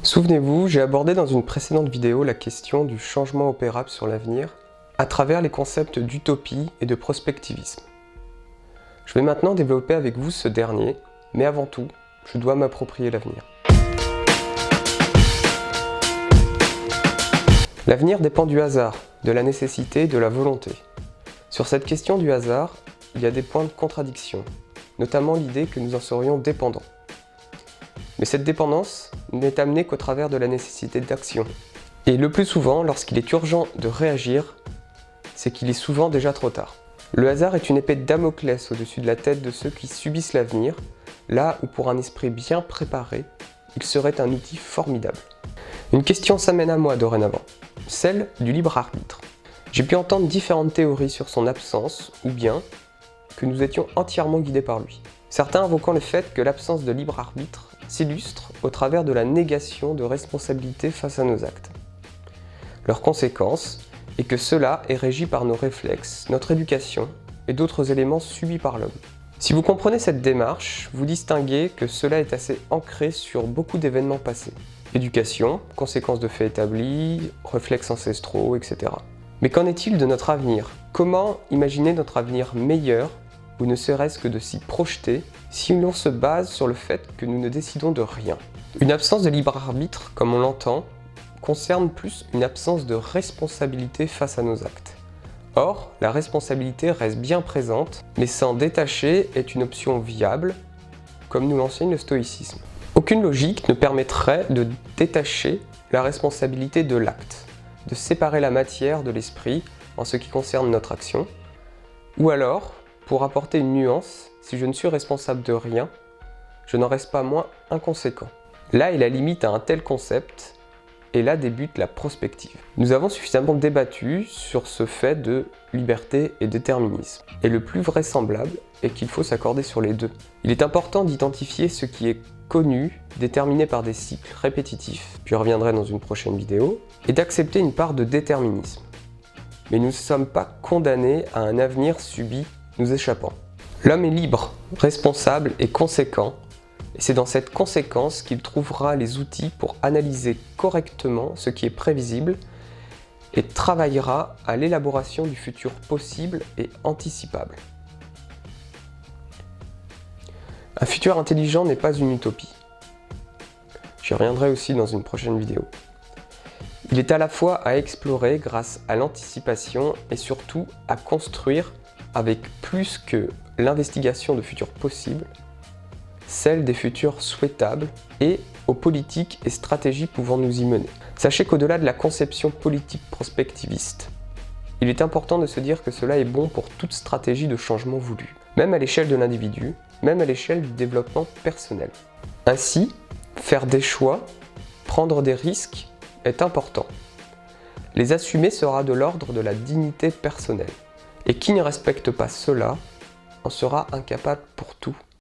Souvenez-vous, j'ai abordé dans une précédente vidéo la question du changement opérable sur l'avenir à travers les concepts d'utopie et de prospectivisme. Je vais maintenant développer avec vous ce dernier, mais avant tout, je dois m'approprier l'avenir. L'avenir dépend du hasard, de la nécessité et de la volonté. Sur cette question du hasard, il y a des points de contradiction, notamment l'idée que nous en serions dépendants. Mais cette dépendance n'est amenée qu'au travers de la nécessité d'action. Et le plus souvent, lorsqu'il est urgent de réagir, c'est qu'il est souvent déjà trop tard. Le hasard est une épée de Damoclès au-dessus de la tête de ceux qui subissent l'avenir, là où pour un esprit bien préparé, il serait un outil formidable. Une question s'amène à moi dorénavant, celle du libre arbitre. J'ai pu entendre différentes théories sur son absence, ou bien que nous étions entièrement guidés par lui. Certains invoquant le fait que l'absence de libre arbitre s'illustre au travers de la négation de responsabilité face à nos actes. Leur conséquence est que cela est régi par nos réflexes, notre éducation et d'autres éléments subis par l'homme. Si vous comprenez cette démarche, vous distinguez que cela est assez ancré sur beaucoup d'événements passés. Éducation, conséquences de faits établis, réflexes ancestraux, etc. Mais qu'en est-il de notre avenir? Comment imaginer notre avenir meilleur, ou ne serait-ce que de s'y projeter, si l'on se base sur le fait que nous ne décidons de rien? Une absence de libre arbitre, comme on l'entend, concerne plus une absence de responsabilité face à nos actes. Or, la responsabilité reste bien présente, mais s'en détacher est une option viable, comme nous l'enseigne le stoïcisme. Aucune logique ne permettrait de détacher la responsabilité de l'acte, de séparer la matière de l'esprit en ce qui concerne notre action, ou alors, pour apporter une nuance, si je ne suis responsable de rien, je n'en reste pas moins inconséquent. Là est la limite à un tel concept, et là débute la prospective. Nous avons suffisamment débattu sur ce fait de liberté et déterminisme. Et le plus vraisemblable est qu'il faut s'accorder sur les deux. Il est important d'identifier ce qui est connu, déterminé par des cycles répétitifs, j'y reviendrai dans une prochaine vidéo, et d'accepter une part de déterminisme. Mais nous ne sommes pas condamnés à un avenir subi nous échappant. L'homme est libre, responsable et conséquent, et c'est dans cette conséquence qu'il trouvera les outils pour analyser correctement ce qui est prévisible et travaillera à l'élaboration du futur possible et anticipable. Un futur intelligent n'est pas une utopie. J'y reviendrai aussi dans une prochaine vidéo. Il est à la fois à explorer grâce à l'anticipation et surtout à construire avec plus que l'investigation de futurs possibles, celle des futurs souhaitables et aux politiques et stratégies pouvant nous y mener. Sachez qu'au-delà de la conception politique prospectiviste, il est important de se dire que cela est bon pour toute stratégie de changement voulue, même à l'échelle de l'individu, même à l'échelle du développement personnel. Ainsi, faire des choix, prendre des risques est important. Les assumer sera de l'ordre de la dignité personnelle. Et qui ne respecte pas cela en sera incapable pour tout.